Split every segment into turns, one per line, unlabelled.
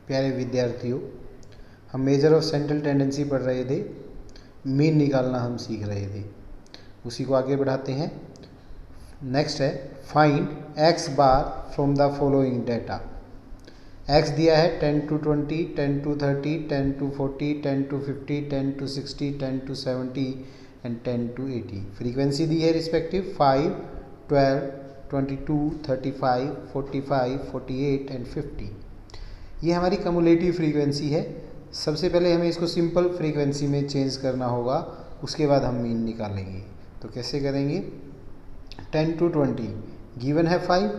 प्यारे विद्यार्थियों, हम मेजर ऑफ सेंट्रल टेंडेंसी पढ़ रहे थे, मीन निकालना हम सीख रहे थे, उसी को आगे बढ़ाते हैं। नेक्स्ट है find x bar from the following data. X दिया है 10 to 20, 10 to 30, 10 to 40, 10 to 50, 10 to 60, 10 to 70 and 10 to 80। Frequency दी है रिस्पेक्टिव 5, 12, 22, 35, 45, 48 एंड 50। ये हमारी कम्युलेटिव फ्रीक्वेंसी है। सबसे पहले हमें इसको सिंपल फ्रीक्वेंसी में चेंज करना होगा, उसके बाद हम मीन निकालेंगे। तो कैसे करेंगे? 10 to 20 गिवन है 5,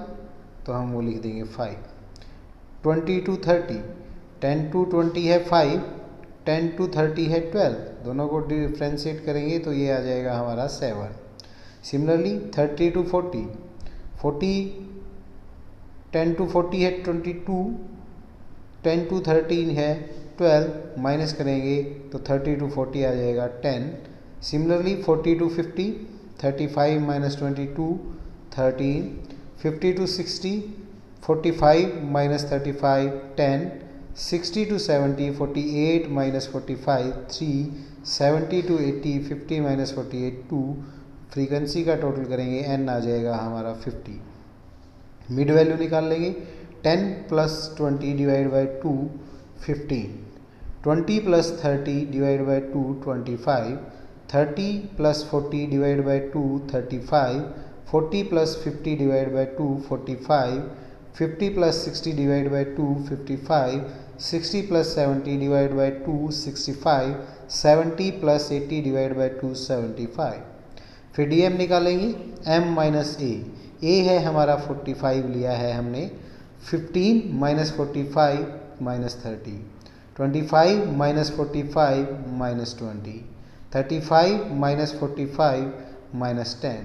तो हम वो लिख देंगे 5। 20 to 30, 10 to 20 है 5, 10 to 30 है 12, दोनों को डिफ्रेंशिएट करेंगे तो ये आ जाएगा हमारा 7। सिमिलरली 30 to 40, 10 to 40 है 22, 10 to 13 है 12, माइनस करेंगे तो 30 to 40 आ जाएगा 10। Similarly 40 to 50, 35 minus 22, 13, 50 to 60, 45 minus 35, 10, 60 to 70, 48 minus 45, 3, 70 to 80, 50 minus 48, 2। Frequency का टोटल करेंगे n आ जाएगा हमारा 50। मिड वैल्यू निकाल लेंगे। 10 plus 20 divided by 2, 15, 20 plus 30 divided by 2, 25, 30 plus 40 divided by 2, 35, 40 plus 50 divided by 2, 45, 50 plus 60 divided by 2, 55, 60 plus 70 divided by 2, 65, 70 plus 80 divided by 2, 75। फिर DM निकालेंगे। m minus ए है हमारा 45 लिया है हमने। 15 minus 45 minus 30, 25 minus 45 minus 20, 35 minus 45 minus 10,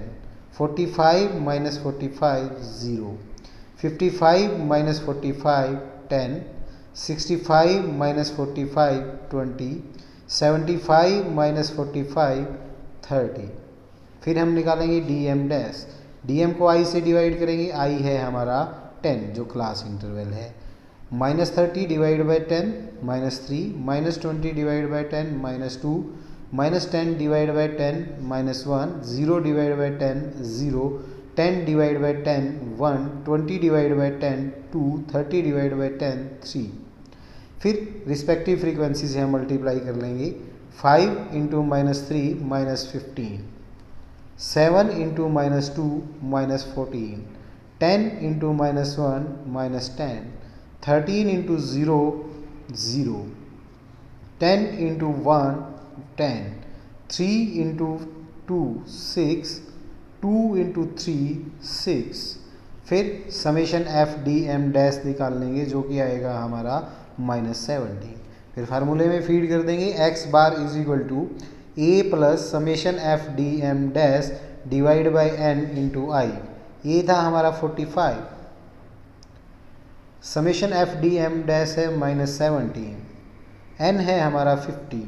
45 minus 45 0, 55 minus 45 10, 65 minus 45 20, 75 minus 45 30। फिर हम निकालेंगे D M dash. D M को आई से डिवाइड करेंगे। आई है हमारा 10 जो क्लास इंटरवल है। Minus 30 divide by 10 minus 3, minus 20 divide by 10 minus 2, minus 10 divide by 10 minus 1, 0 divide by 10 0, 10 divide by 10 1, 20 divide by 10 2, 30 divide by 10 3। फिर रिस्पेक्टिव फ्रीक्वेंसी से हम मल्टीप्लाई कर लेंगे। 5 into minus 3 minus 15, 7 into minus 2 minus 14, 10 into minus 1 minus 10, 13 into 0 0, 10 into 1 10, 3 into 2 6, 2 into 3 6। फिर summation F D M dash निकाल लेंगे जो कि आएगा हमारा माइनस 17। फिर फार्मूले में फीड कर देंगे x bar is equal to a plus summation F D M dash divide by n into i. ये था हमारा 45। Summation F D M dash है माइनस 17, एन है हमारा 50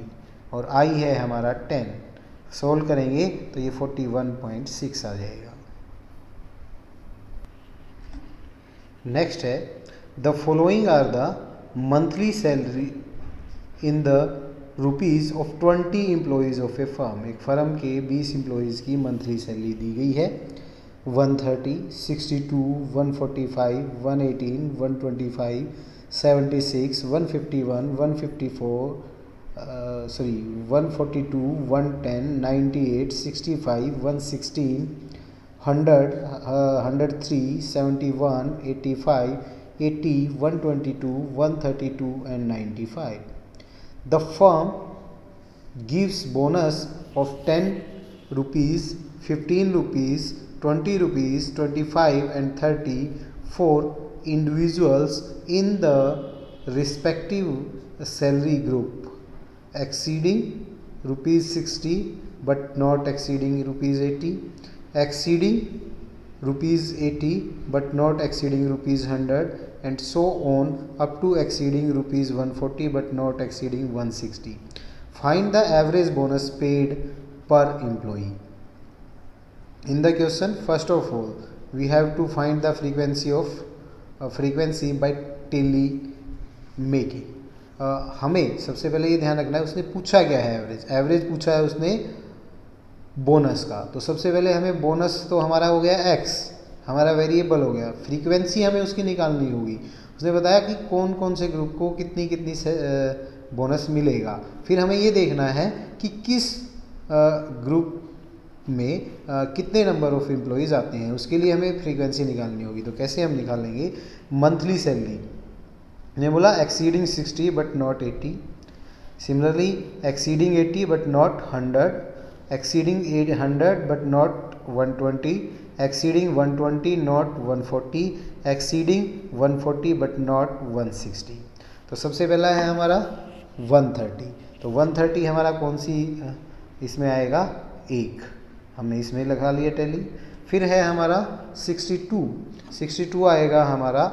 और आई है हमारा 10। सोल्व करेंगे तो ये 41.6 आ जाएगा। नेक्स्ट है the following are the monthly salary in the rupees of 20 employees of a firm. एक फर्म के 20 एम्प्लॉयज़ की मंथली सैलरी दी गई है। 130, 62, 145, 118, 125, 76, 151, 154, 142, 110, 98, 65, 116, 100, 103, 71, 85, 80, 122, 132 and 95. The firm gives bonus of 10 rupees, 15 rupees, 20 rupees, 25 and 30 for individuals in the respective salary group exceeding rupees 60 but not exceeding rupees 80, exceeding rupees 80 but not exceeding rupees 100, and so on up to exceeding rupees 140 but not exceeding 160. Find the average bonus paid per employee. In the question, first of all, we have to find the frequency by Tilly making. हमें सबसे पहले ये ध्यान रखना है उसने पूछा क्या है, एवरेज। एवरेज पूछा है उसने बोनस का, तो सबसे पहले हमें बोनस तो हमारा हो गया एक्स, हमारा वेरिएबल हो गया। फ्रीक्वेंसी हमें उसकी निकालनी होगी। उसने बताया कि कौन कौन से ग्रुप को कितनी कितनी से बोनस मिलेगा। फिर हमें ये देखना है कि किस ग्रुप में कितने नंबर ऑफ एम्प्लॉयज़ आते हैं, उसके लिए हमें फ्रीक्वेंसी निकालनी होगी। तो कैसे हम निकालेंगे, मंथली सैलरी ने बोला exceeding 60 but not 80, similarly exceeding 80 but not 100, exceeding 100 but not 120, exceeding 120 not 140, exceeding 140 but not 160। तो सबसे पहला है हमारा 130, तो 130 हमारा कौन सी इसमें आएगा, एक, हमने इसमें लगा लिया टैली। फिर है हमारा 62, 62 आएगा हमारा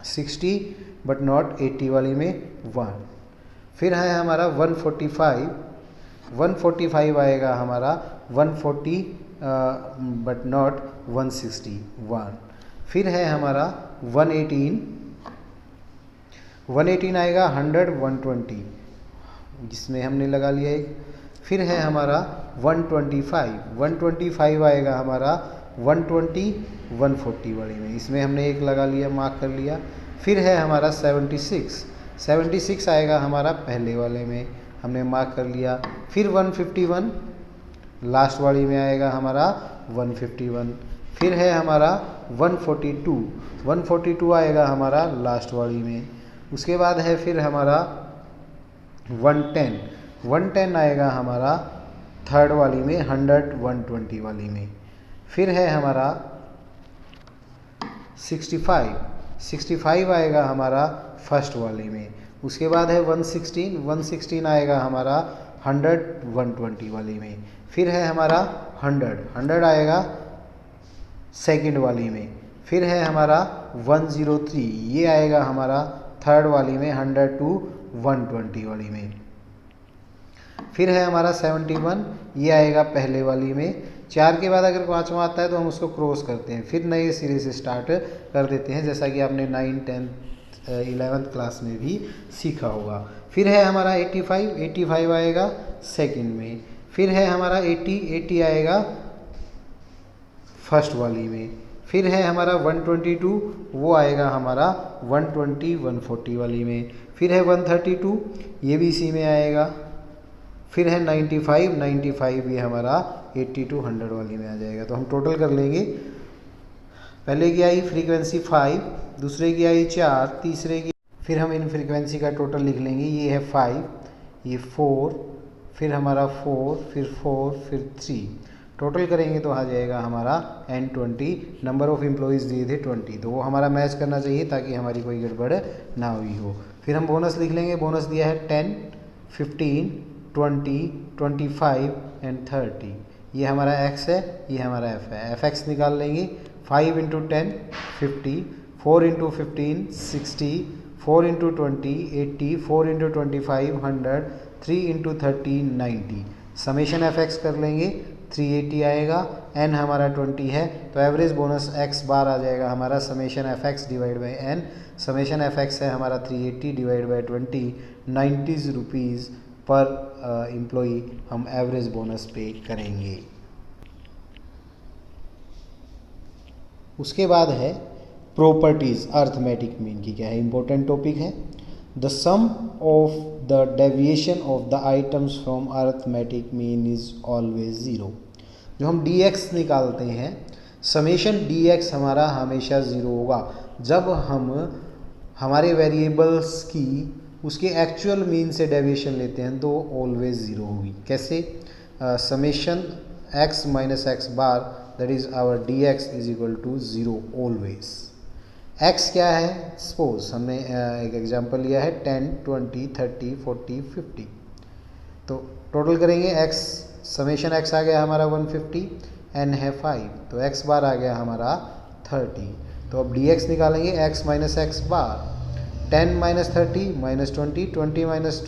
60 बट नॉट 80 वाली में 1। फिर है हमारा 145, 145 आएगा हमारा 140 बट नॉट 161। फिर है हमारा 118, 118 आएगा 100 120, जिसमें हमने लगा लिया एक। फिर है हमारा 125, 125 आएगा हमारा 120 140 वाली में, इसमें हमने एक लगा लिया, मार्क कर लिया। फिर है हमारा 76, 76 आएगा हमारा पहले वाले में, हमने मार्क कर लिया। फिर 151 लास्ट वाली में आएगा हमारा 151। फिर है हमारा 142, 142 आएगा हमारा लास्ट वाली में। उसके बाद है फिर हमारा 110, 110 आएगा हमारा थर्ड वाली में, 100 120 वाली में। फिर है हमारा 65, 65 आएगा हमारा फर्स्ट वाले में। उसके बाद है 116, 116 आएगा हमारा 100 120 वाली में। फिर है हमारा 100, 100 आएगा सेकंड वाली में। फिर है हमारा 103, ये आएगा हमारा थर्ड वाली में, 100 to 120 वाली में। फिर है हमारा 71, ये आएगा पहले वाली में। 4 के बाद अगर 5वां आता है तो हम उसको क्रॉस करते हैं, फिर नए सिरे से स्टार्ट कर देते हैं, जैसा कि आपने 9th 10th 11th क्लास में भी सीखा होगा। फिर है हमारा 85, 85 आएगा सेकंड में। फिर है हमारा 80, 80 आएगा फर्स्ट वाली में। फिर है हमारा 122, वो आएगा हमारा 120 140 वाली में। फिर है 132, ये भी इसी में आएगा। फिर है 95, 95 ये हमारा 80 to 100 वाली में आ जाएगा। तो हम टोटल कर लेंगे, पहले की आई फ्रीक्वेंसी 5, दूसरे की आई 4, तीसरे की, फिर हम इन फ्रीक्वेंसी का टोटल लिख लेंगे। ये है 5, ये 4, फिर हमारा 4, फिर 4, फिर 3, टोटल करेंगे तो आ जाएगा हमारा N20। नंबर ऑफ एम्प्लॉयज़ दिए थे 20, तो वो हमारा मैच करना चाहिए ताकि हमारी कोई गड़बड़ ना हुई हो। फिर हम बोनस लिख लेंगे, बोनस दिया है 10, 15, 20, 25 एंड 30। ये हमारा x है, ये हमारा f है। fx निकाल लेंगे, 5 × 10 50, 4 × 15 60, 4 × 20 80, 4 × 25 100, 3 × 30 90। समेशन fx कर लेंगे, 380 आएगा। n हमारा 20 है, तो एवरेज बोनस x बार आ जाएगा हमारा summation fx divide by n। Summation fx है हमारा 380 डिवाइड बाई 20, 90 रुपीज़ पर एम्प्लॉई हम एवरेज बोनस पे करेंगे। उसके बाद है प्रॉपर्टीज़ अर्थमेटिक मीन की, क्या है, इंपॉर्टेंट टॉपिक है। The sum of the deviation of the items from arithmetic mean is always 0। जो हम dx निकालते हैं, समेशन dx हमारा हमेशा 0 होगा। जब हम हमारे वेरिएबल्स की उसके एक्चुअल मीन से डेविएशन लेते हैं तो ऑलवेज 0 होगी। कैसे, summation x minus X bar that is our dx is equal to 0 always. x क्या है, सपोज हमने एक एग्जांपल लिया है 10 20 30 40 50, तो टोटल करेंगे x, समेशन x आ गया हमारा 150, n है 5, तो x बार आ गया हमारा 30। तो अब dx निकालेंगे, x माइनस एक्स बार, 10 minus 30 minus 20, 20 minus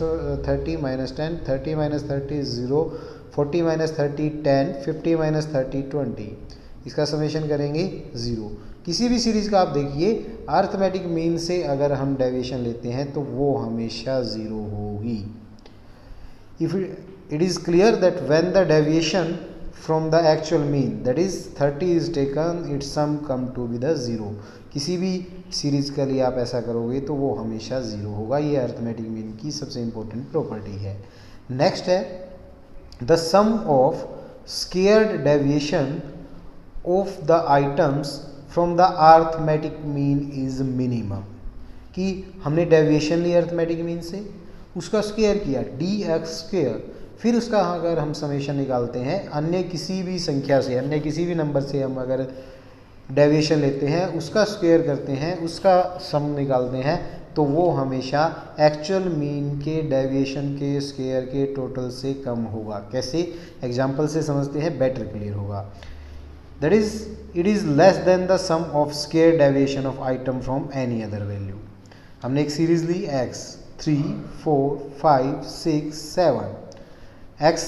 30 minus 10, 30 minus 30 0, 40 minus 30 10, 50 minus 30 20, इसका समेशन करेंगे 0। किसी भी सीरीज का आप देखिए, अर्थमेटिक मीन से अगर हम डेविएशन लेते हैं तो वो हमेशा 0 होगी। If it is clear that when the deviation from the actual mean that is 30 is taken, it's sum come to be the 0। किसी भी सीरीज के लिए आप ऐसा करोगे तो वो हमेशा 0 होगा। ये अर्थमेटिक मीन की सबसे इंपॉर्टेंट प्रॉपर्टी है। नेक्स्ट है the sum of squared deviation of the items from the arithmetic mean is minimum. कि हमने डेविएशन ली अर्थमेटिक मीन से, उसका स्क्वायर किया dx स्क्वायर, फिर उसका अगर हम समेशन निकालते हैं अन्य किसी भी संख्या से, अन्य किसी भी नंबर से हम अगर डेविएशन लेते हैं, उसका स्क्वायर करते हैं, उसका सम निकालते हैं, तो वो हमेशा एक्चुअल मीन के डेविएशन के स्क्वायर के टोटल से कम होगा। कैसे? एग्जाम्पल से समझते हैं, बेटर क्लियर होगा। That is it is less than the sum of square deviation of item from any other value. हमने एक सीरीज ली x 3 4 5 6 7, x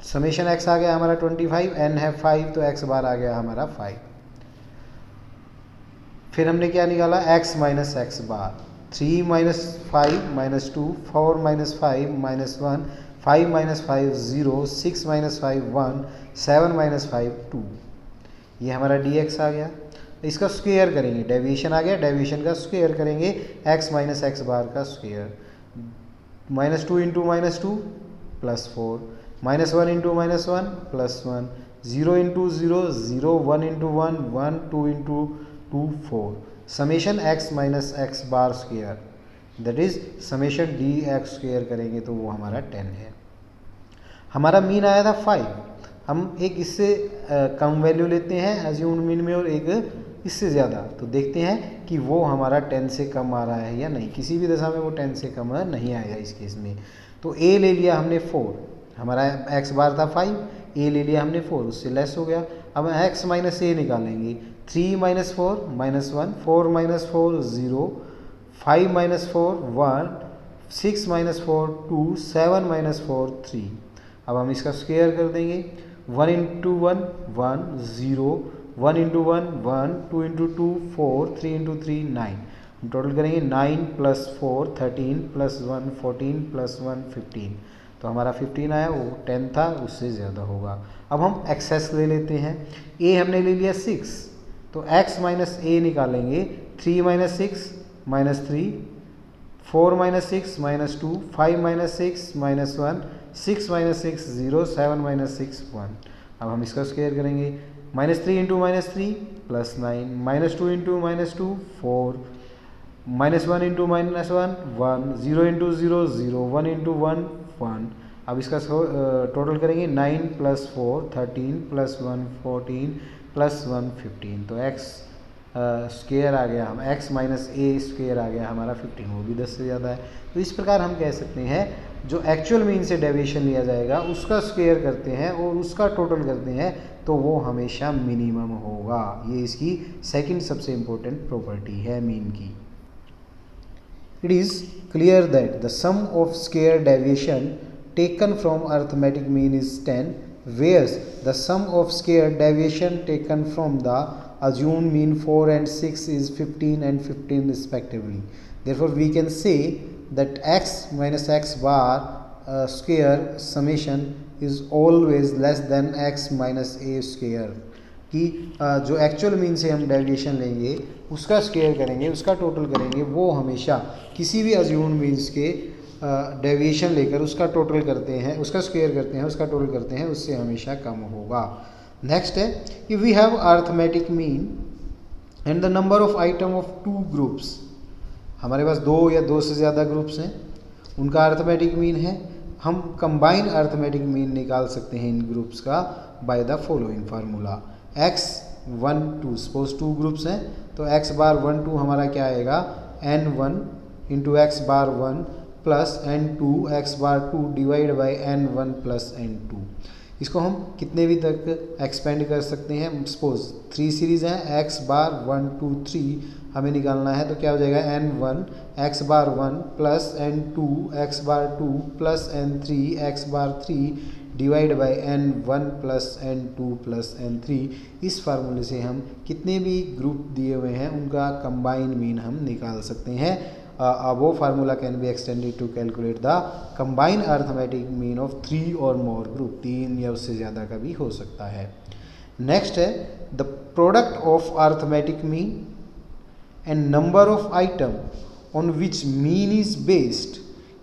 समेशन x आ गया हमारा 25, n है 5 तो x बार आ गया हमारा 5। फिर हमने क्या निकाला x माइनस एक्स बार, 3 minus 5 minus 2, 4 minus 5 minus 1, 5 minus 5 0, 6 minus 5 1, 7 minus 5 2। ये हमारा dx आ गया। इसका स्क्वायर करेंगे, डेविएशन आ गया, डेविएशन का स्क्वायर करेंगे, x माइनस एक्स बार का square, minus 2 into minus 2 plus 4, minus 1 into minus 1 plus 1, 0 into 0 0, 1 into 1 1, 2 into 2 4, summation x minus X bar square that is summation dx square करेंगे तो वो हमारा 10 है। हमारा मीन आया था 5, हम एक इससे कम वैल्यू लेते हैं अज्यूम्ड मीन में और एक इससे ज़्यादा, तो देखते हैं कि वो हमारा 10 से कम आ रहा है या नहीं। किसी भी दशा में वो 10 से कम नहीं आएगा इस केस में। तो a ले लिया हमने 4, हमारा x बार था 5, a ले लिया हमने 4, उससे लेस हो गया। अब x माइनस a निकालेंगे, 3 minus 4 minus 1, 4 minus 4 0, 5 minus 4 1, 6 minus 4 2, 7 minus 4 3। अब हम इसका स्क्वायर कर देंगे, 1 इंटू 1 1 0, 1 इंटू 1 1, 2 इंटू 2 4, 3 इंटू 3 9। हम टोटल करेंगे 9 प्लस 4 13 प्लस 1 14 प्लस 1 15। तो हमारा 15 आया, वो 10 था, उससे ज़्यादा होगा। अब हम एक्सेस ले लेते हैं, a हमने ले लिया 6, तो x माइनस a निकालेंगे, 3 minus 6 minus 3, 4 minus 6 minus 2, 5 minus 6 minus 1, 6 minus 6 0, 7 minus 6 1। अब हम इसका स्क्वायर करेंगे, minus 3 into minus 3 plus 9, minus 2 into minus 2 4, minus 1 into minus 1 1, 0 into 0 0, 1 into 1 1। अब इसका टोटल करेंगे, 9 प्लस 4 13 प्लस 1 14 प्लस 1 15। तो x स्क्वायर आ गया, हम x माइनस a स्क्वायर आ गया हमारा 15, वो भी 10 से ज़्यादा है। तो इस प्रकार हम कह सकते हैं जो एक्चुअल मीन से डेविएशन लिया जाएगा उसका स्क्वायर करते हैं और उसका टोटल करते हैं तो वो हमेशा मिनिमम होगा। ये इसकी सेकंड सबसे इम्पोर्टेंट प्रॉपर्टी है मीन की। It is clear that the sum of square deviation taken from arithmetic mean is 10, whereas the sum of square deviation taken from the assumed mean 4 and 6 is 15 and 15 respectively. Therefore we can say that x minus x bar square summation is always less than x minus a square। कि जो actual mean से हम deviation लेंगे उसका square करेंगे, उसका total करेंगे, वो हमेशा किसी भी अज्यूम्ड मीन्स के डेविएशन लेकर उसका टोटल करते हैं, उसका स्क्वायर करते हैं, उसका टोटल करते हैं, उससे हमेशा कम होगा। नेक्स्ट है कि we have arithmetic mean and the number of item of 2 groups. हमारे पास 2 या 2 से ज़्यादा ग्रुप्स हैं, उनका अर्थमेटिक मीन है। हम कंबाइन अर्थमेटिक मीन निकाल सकते हैं इन ग्रुप्स का by the following formula. x 1 2, suppose 2 groups हैं तो x बार 1 2 हमारा क्या आएगा, n1 into X bar 1 plus n2 x bar 2 divide by n1 plus n2। इसको हम कितने भी तक एक्सपेंड कर सकते हैं। सपोज 3 सीरीज हैं, x बार 1 2 3 हमें निकालना है, तो क्या हो जाएगा n1 x bar 1 plus n2 x bar 2 plus n3 x bar 3 divide by n 1 plus n 2 plus n 3। इस फार्मूले से हम कितने भी ग्रुप दिए हुए हैं उनका कंबाइन मीन हम निकाल सकते हैं। वो formula can be extended to calculate the combine arithmetic mean of 3 और मोर ग्रुप, 3 या उससे ज़्यादा का भी हो सकता है। नेक्स्ट है the product of arithmetic mean and number of item on which mean is based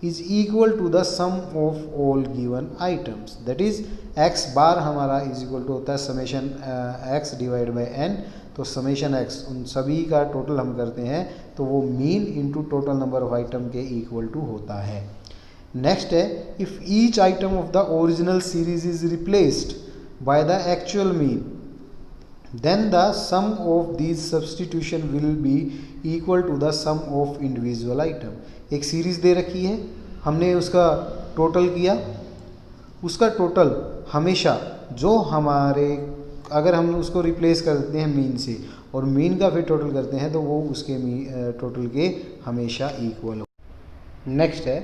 is equal to the sum of all given items, that is x बार हमारा is equal to होता है summation x divide by n। तो summation x उन सभी का total हम करते हैं तो वो mean into total number of item के इक्वल टू होता है। नेक्स्ट है if each item of the original series is replaced by the actual mean then the sum of these substitution will be equal to the sum of individual item। एक series दे रखी है, हमने उसका total किया, उसका total हमेशा जो हमारे अगर हम उसको रिप्लेस कर देते हैं मीन से और मीन का फिर टोटल करते हैं तो वो उसके टोटल के हमेशा इक्वल हो। नेक्स्ट है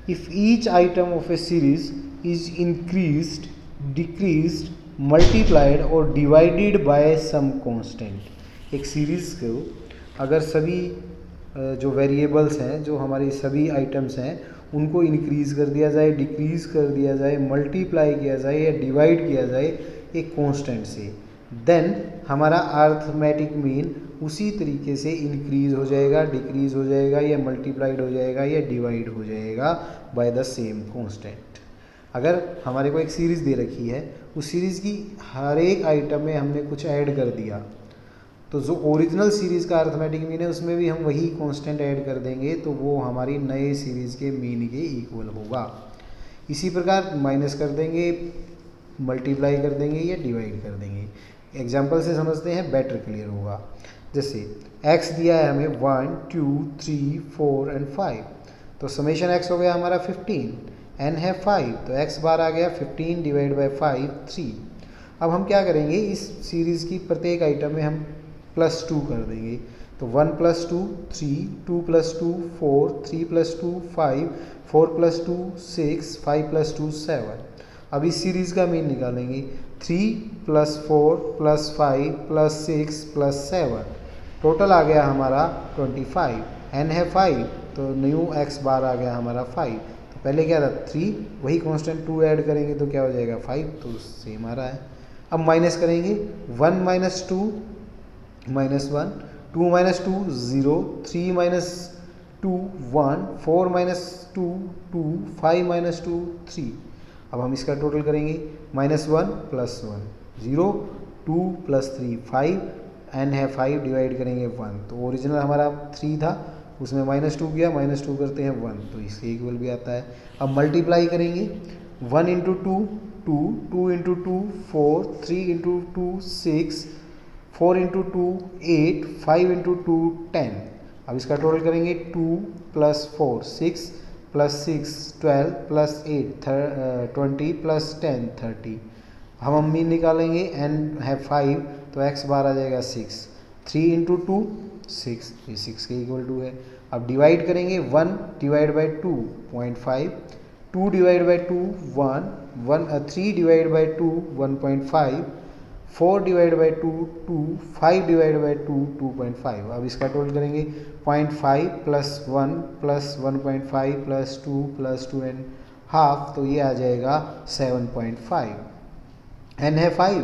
if each item of A series is increased, decreased, multiplied और डिवाइडेड बाय सम कांस्टेंट। एक सीरीज़ को अगर सभी जो वेरिएबल्स हैं, जो हमारी सभी आइटम्स हैं, उनको इंक्रीज़ कर दिया जाए, डिक्रीज़ कर दिया जाए, मल्टीप्लाई किया जाए या डिवाइड किया जाए एक कांस्टेंट से, देन हमारा अर्थमेटिक मीन उसी तरीके से इंक्रीज़ हो जाएगा, डिक्रीज़ हो जाएगा या मल्टीप्लाइड हो जाएगा या डिवाइड हो जाएगा बाय द सेम कांस्टेंट। अगर हमारे को एक सीरीज़ दे रखी है, उस सीरीज़ की हर एक आइटम में हमने कुछ ऐड कर दिया तो जो ओरिजिनल सीरीज़ का अर्थमेटिक मीन है उसमें भी हम वही कांस्टेंट ऐड कर देंगे तो वो हमारी नए सीरीज़ के मीन के इक्वल होगा। इसी प्रकार माइनस कर देंगे, मल्टीप्लाई कर देंगे या डिवाइड कर देंगे। एग्जाम्पल से समझते हैं, बेटर क्लियर होगा। जैसे x दिया है हमें 1 2 3 4 एंड 5, तो समेशन x हो गया हमारा 15, n है 5 तो x बार आ गया 15 डिवाइड बाई 5 3। अब हम क्या करेंगे, इस सीरीज़ की प्रत्येक आइटम में हम +2 कर देंगे तो 1 + 2 3, 2 + 2 4, 3 + 2 5, 4 + 2 6, 5 + 2 7। अब इस सीरीज़ का मीन निकालेंगे 3 + 4 + 5 + 6 + 7, टोटल आ गया हमारा 25, n है 5 तो न्यू x बार आ गया हमारा 5। पहले क्या था 3, वही कांस्टेंट 2 ऐड करेंगे तो क्या हो जाएगा 5, तो सेम आ रहा है। अब माइनस करेंगे 1 - 2 -1, 2 - 2 0, 3 - 2 1, 4 - 2 2, 5 - 2 3। अब हम इसका टोटल करेंगे -1 + 1 0, 2 + 3 5, n है 5 डिवाइड करेंगे 1, तो ओरिजिनल हमारा 3 था उसमें -2 किया, -2 करते हैं 1 तो इसके इक्वल भी आता है। अब मल्टीप्लाई करेंगे 1 × 2 2, 2 × 2 4, 3 × 2 6, 4 × 2 8, 5 × 2 10। अब इसका टोटल करेंगे 2 + 4 6 + 6 12 + 8 20 + 10 30। हम मीन निकालेंगे, n है 5 तो x बार आ जाएगा 6, 3 × 2 6, ये 6 के इक्वल टू है। अब डिवाइड करेंगे 1 divide by 2 0.5, 2 divide by 2 1, 3 divide by 2 1.5, 4 divide by 2 2, 5 divide by 2 2.5। अब इसका टोटल करेंगे 0.5 + 1 + 1.5 + 2 + 2.5 तो ये आ जाएगा 7.5। n है 5,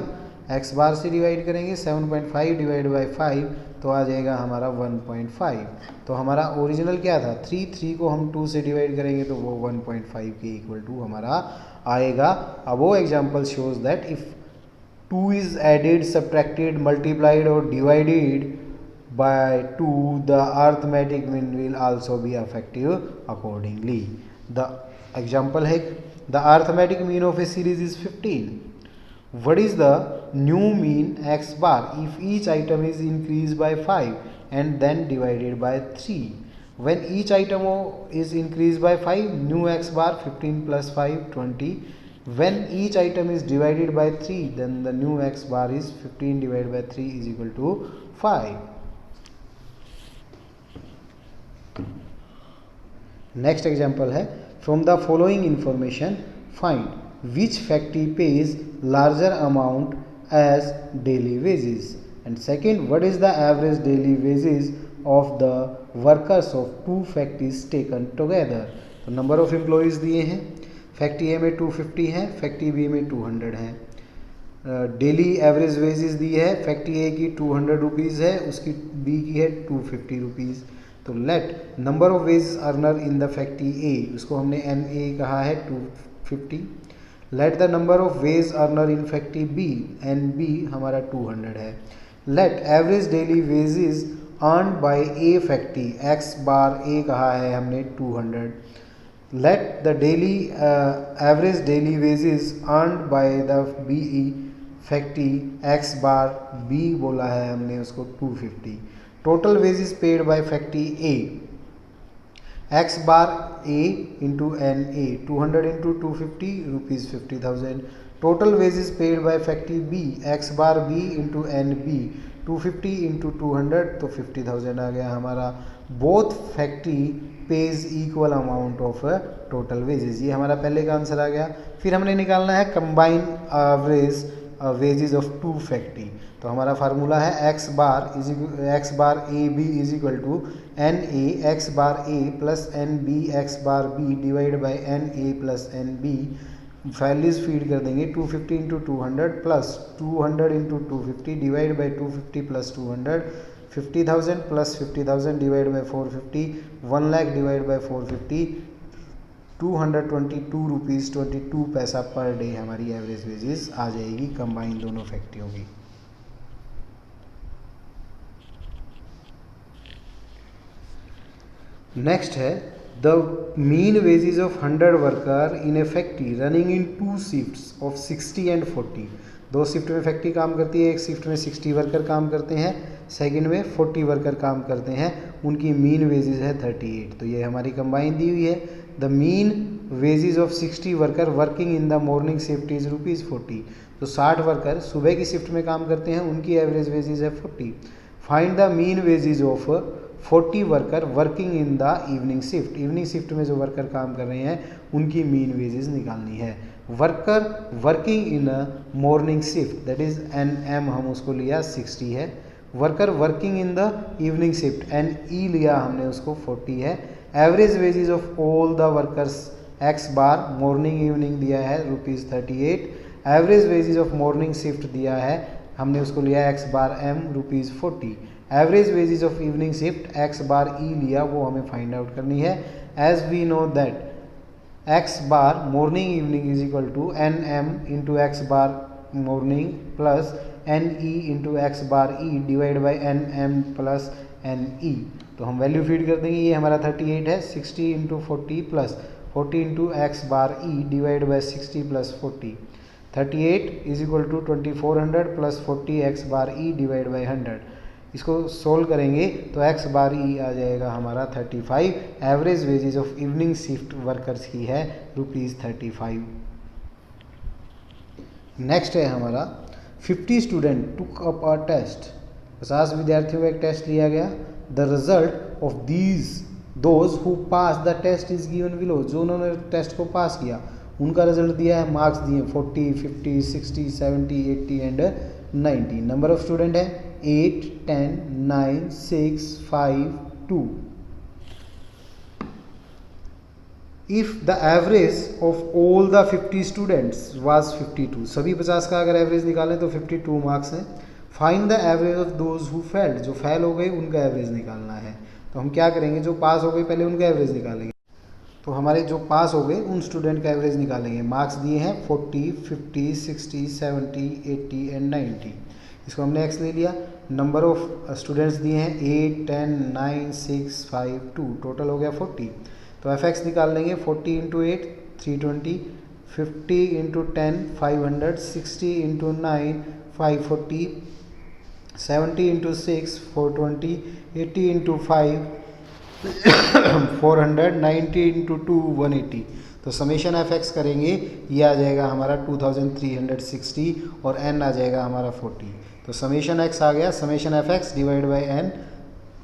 x बार से डिवाइड करेंगे 7.5 डिवाइड बाई 5 तो आ जाएगा हमारा 1.5। तो हमारा ओरिजिनल क्या था 3 को हम 2 से डिवाइड करेंगे तो वो 1.5 के इक्वल टू हमारा आएगा। अब वो example shows that if 2 is added, subtracted, multiplied और divided by 2 the arithmetic mean will also be effective accordingly। The example है the arithmetic mean of a series is 15। What is the new mean x bar if each item is increased by 5 and then divided by 3? When each item is increased by 5, new x bar 15 plus 5 20. When each item is divided by 3, then the new x bar is 15 divided by 3 is equal to 5. Next example है from the following information find which factory pays larger amount as daily wages, and second, what is the average daily wages of the workers of two factories taken together। तो number of employees दिए हैं, factory ए में 250 है, factory B में 200 है। Daily average wages दी है, factory ए की 200 rupees है, उसकी बी की है 250 रुपीज़। तो let number of wage earner in the factory A, उसको हमने एन ए कहा है 250। Let the number of wage earner in factory B, N B हमारा 200 है। Let average daily wages earn by a factory, x bar A कहा है हमने 200। Let the daily average daily wages earn by the B E factory, x bar B बोला है हमने उसको 250। Total wages paid by factory A, X bar A into N A, 200 into 250 rupees 50,000। Total wages paid by factory B, X bar B into N B, 250 into 200 तो 50,000 आ गया हमारा। Both factory pays equal amount of total wages, ये हमारा पहले का answer आ गया। फिर हमने निकालना है combine average wages of two factory. तो हमारा फार्मूला है X bar A B is equal to N A X bar A plus N B X bar B divide by N A plus N B. Values feed कर देंगे 250 into 200 plus 200 into 250 divide by 250 plus 200, 50,000 plus 50,000 divide by 450, 1 lakh divide by 450, 222 rupees 22 पैसा per day हमारी average wages आ जाएगी combine दोनों फैक्ट्रियों की। Next है the mean wages of 100 worker in A factory running in 2 shifts of 60 and 40। 2 shift में factory काम करती है, एक शिफ्ट में 60 वर्कर काम करते हैं, सेकंड में 40 वर्कर काम करते हैं, उनकी मीन वेजेस है 38। तो ये हमारी कंबाइन दी हुई है। The mean wages of 60 worker working in the morning shift is ₹40। तो 60 वर्कर सुबह की शिफ्ट में काम करते हैं, उनकी एवरेज वेजेस है 40। Find the mean wages of 40 worker working in the evening shift. Evening shift में जो वर्कर काम कर रहे हैं उनकी मीन वेजेस निकालनी है। Worker working in a morning shift that is N M हम उसको लिया 60 है। Worker working in the evening shift N E लिया हमने उसको 40 है। Average wages of all the workers x bar morning evening दिया है ₹38। Average wages of morning shift दिया है हमने उसको लिया x bar M ₹40। Average wages of evening shift x bar E लिया वो हमें फाइंड आउट करनी है। As we know that X bar morning evening is equal to N M into X bar morning plus N E into X bar E divide by N M plus N E. तो हम value feed कर देंगे, ये हमारा 38 है, 60 into 40 plus 40 into X bar E divide by 60 plus 40। 38 is equal to 2400 plus 40 X bar E divide by 100। इसको solve करेंगे तो एक्स बार ई आ जाएगा हमारा 35। Average wages of evening shift workers की है ₹35। नेक्स्ट है हमारा 50 student took up a test. 50 विद्यार्थियों का एक टेस्ट लिया गया। The result of those who pass the test is given below. जो उन्होंने टेस्ट को पास किया उनका रिजल्ट दिया है, मार्क्स दिए 40, 50, 60, 70, 80 एंड 90। नंबर ऑफ स्टूडेंट है 8, 10, 9, 6, 5, 2। If the average of all the 50 students was 52। सभी 50 का अगर एवरेज निकालें तो 52 मार्क्स हैं। Find the average of those who failed. जो फेल हो गए उनका एवरेज निकालना है। तो हम क्या करेंगे, जो पास हो गए पहले उनका एवरेज निकालेंगे। तो हमारे जो पास हो गए उन स्टूडेंट का एवरेज निकालेंगे। मार्क्स दिए हैं 40, 50, 60, 70, 80 एंड 90। इसको हमने एक्स ले लिया। नंबर ऑफ स्टूडेंट्स दिए हैं 8, 10, 9, 6, 5, 2। टोटल हो गया 40। तो एफ एक्स निकाल लेंगे। 40 into 8 320, 50 into 10 500, 60 into 9 540, 70 into 6 420, 80 into 5 400, 90 into 2 180। तो समेशन एफ एक्स करेंगे, ये आ जाएगा हमारा 2360 और एन आ जाएगा हमारा 40। तो समेशन एक्स आ गया, summation F X divide by N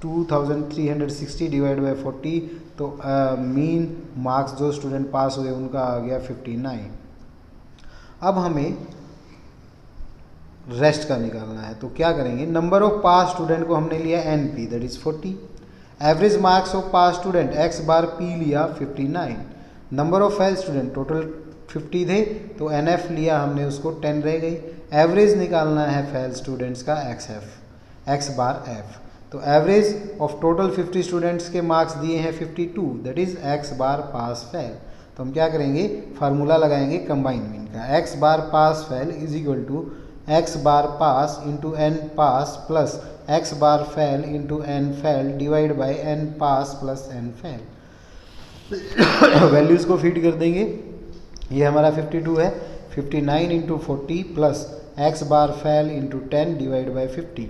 2360 divide by 40। तो मीन मार्क्स जो स्टूडेंट पास हुए उनका आ गया 59। अब हमें रेस्ट का निकालना है, तो क्या करेंगे, नंबर ऑफ पास स्टूडेंट को हमने लिया NP that is 40, average marks of pass student x bar P लिया 59, number of fail student total 50 थे तो NF लिया हमने उसको 10 रह गई, एवरेज निकालना है फेल स्टूडेंट्स का x बार F, तो एवरेज ऑफ टोटल 50 स्टूडेंट्स के मार्क्स दिए हैं 52 that is x bar pass fail, तो हम क्या करेंगे, फार्मूला लगाएंगे कंबाइन मीन का, x bar pass fail is equal to x bar pass into n pass plus x bar fail into n fail divide by n pass plus n fail. Values को feed कर देंगे, ये हमारा 52 है, 59 into 40 plus x bar fail into 10 divide by 50,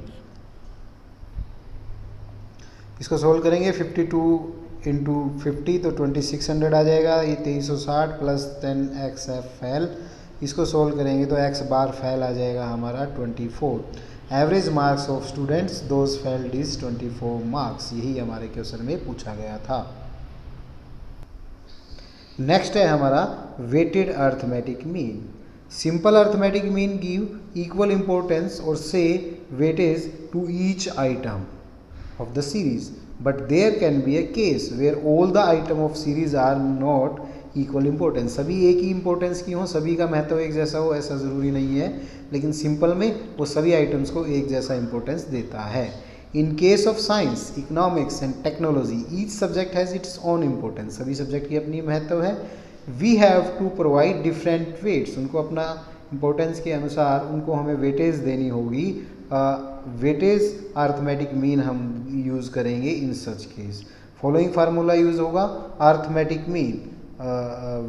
इसको solve करेंगे 52 into 50 तो 2600 आ जाएगा, ये 2360 प्लस 10xf फेल, इसको सोल्व करेंगे तो x बार फेल आ जाएगा हमारा 24, average marks of students those failed is 24 marks, यही हमारे क्वेश्चन में पूछा गया था। नेक्स्ट है हमारा weighted arithmetic mean. Simple arithmetic mean give equal importance और से weightage to each item of the series, but there can be a case where all the item of series are not equal importance, सभी एक ही importance की हो, सभी का महत्व एक जैसा हो, ऐसा ज़रूरी नहीं है, लेकिन सिंपल में वो सभी आइटम्स को एक जैसा इंपॉर्टेंस देता है। In case of science, economics and technology each subject has its own importance, सभी सब्जेक्ट की अपनी महत्व है। We have to provide different weights, उनको अपना इंपॉर्टेंस के अनुसार उनको हमें वेटेज देनी होगी। वेटेज अर्थमेटिक मीन हम यूज़ करेंगे in such case. Following formula use होगा arithmetic mean,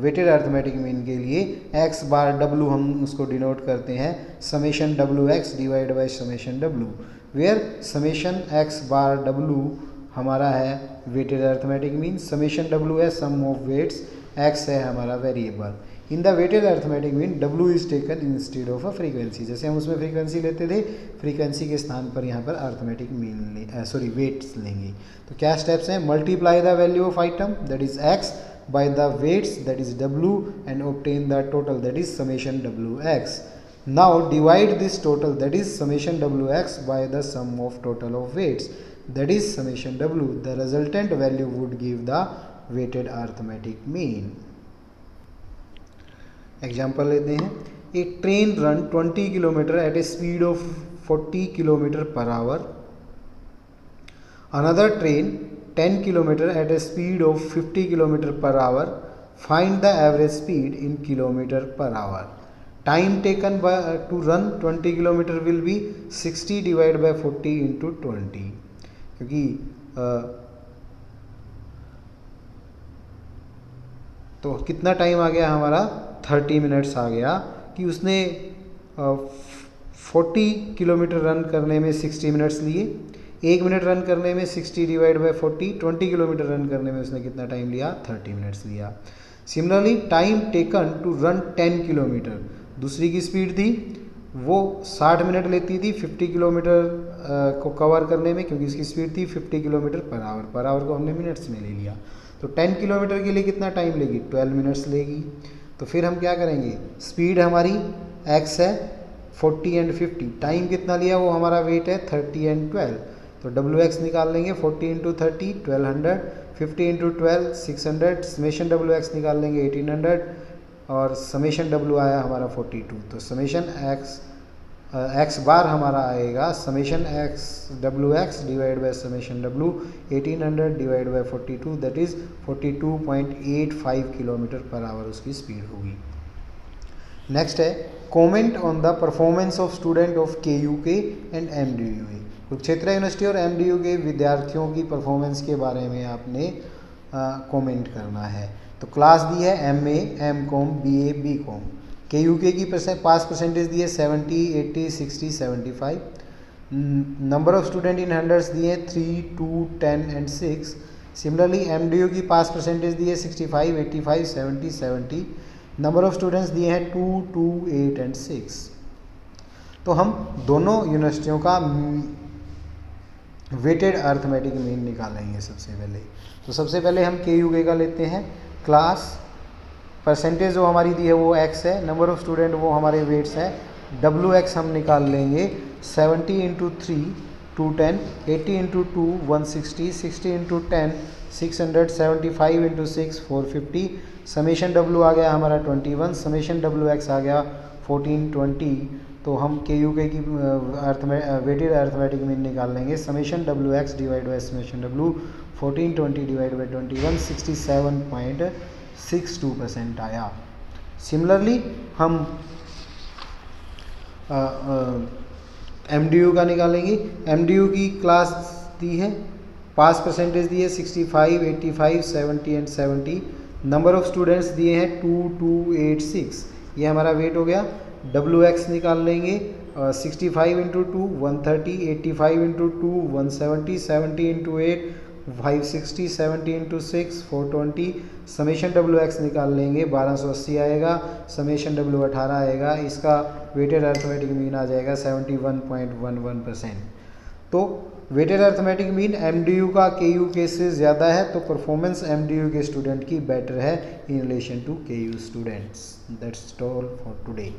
weighted arithmetic mean के लिए x बार W हम उसको डिनोट करते हैं summation WX divide by summation W, where summation x bar W हमारा है weighted arithmetic mean, summation W है सम ऑफ वेट्स, x है हमारा variable. In the weighted arithmetic mean W is taken instead of a frequency, जैसे हम उसमें frequency लेते थे, फ्रीक्वेंसी के स्थान पर यहाँ पर अर्थमेटिक मीन वेट्स लेंगे। तो क्या स्टेप्स हैं, multiply the value of item that is x by the weights that is W and obtain the total that is summation WX। Now divide this total that is summation WX by the sum of total of weights that is summation W, the resultant value would give the weighted arithmetic mean. Example लेते हैं, a train run 20 kilometre at a speed of 40 kilometre per our, another train 10 kilometre at a speed of 50 kilometre per hour, find the average speed in kilometre per hour, time taken to run 20 kilometre will be 60 divide by 40 into 20, क्योंकि तो कितना time आ गया हमारा 30 minutes आ गया, कि उसने 40 kilometre run करने में 60 मिनट्स लिए, 1 मिनट रन करने में 60 डिवाइड बाई 40, 20 किलोमीटर रन करने में उसने कितना टाइम लिया, 30 मिनट्स लिया। Similarly time taken to run 10 kilometre, दूसरी की स्पीड थी वो 60 मिनट लेती थी 50 किलोमीटर को कवर करने में, क्योंकि इसकी स्पीड थी 50 किलोमीटर पर आवर को हमने मिनट्स में ले लिया, तो 10 किलोमीटर के लिए कितना टाइम लेगी, 12 मिनट्स लेगी। तो फिर हम क्या करेंगे, स्पीड हमारी x है 40 एंड 50, टाइम कितना लिया वो हमारा वेट है 30 एंड 12, तो WX निकाल लेंगे 40 इंटू 30 1200, 50 इंटू 12 600, समेशन WX निकाल लेंगे 1800 और समेशन W आया हमारा 42, तो समेशन x बार हमारा आएगा summation WX divide by summation W 1800 divide by 42 that is 42.85 kilometre per our उसकी स्पीड होगी। नेक्स्ट है comment on the performance of student of KUK and MDUK, Kurukshetra university और MDU के विद्यार्थियों की परफॉर्मेंस के बारे में आपने कमेंट करना है। तो क्लास दी है MA, MCOM, BA, BCOM, KUK की पास परसेंटेज दी है 70, 80, 60, 75, number of student in hundreds दिए 3, 2, 10 एंड 6। सिमिलरली MDU की पास परसेंटेज दी है 65, 85, 70, 70, नंबर ऑफ स्टूडेंट्स दिए हैं 2, 2, 8 एंड 6। तो हम दोनों यूनिवर्सिटियों का वेटेड अर्थमेटिक मीन निकालेंगे सबसे पहले। तो सबसे पहले हम KUK का लेते हैं, क्लास परसेंटेज जो हमारी दी है वो x है, नंबर ऑफ स्टूडेंट वो हमारे वेट्स हैं, WX हम निकाल लेंगे 70 into 3 210, 80 into 2 160, 60 into 10 600, 75 into 6 450, summation W आ गया हमारा 21, समेशन WX आ गया 1420। तो हम KUK की वेटेड अर्थमेटिक मीन निकाल लेंगे, summation WX divide by summation W 1420 divide by 21 67.62% आया। सिमिलरली हम MDU का निकालेंगे। MDU की क्लास दी है, पास परसेंटेज दी है 65, 85, 70 एंड 70, नंबर ऑफ स्टूडेंट्स दिए हैं 2286, ये हमारा वेट हो गया। WX निकाल लेंगे 65 into 2 130, 85 into 2 170, 70 into 8 560, 70 into 6 420, summation WX निकाल लेंगे 1280 आएगा, समेशन W 18 आएगा, इसका वेटेड अर्थमेटिक मीन आ जाएगा 71.11%। तो वेटेड अर्थमेटिक मीन MDU का KUK से ज़्यादा है, तो परफॉर्मेंस MDU के स्टूडेंट की बेटर है in relation to KU students. That's all for today.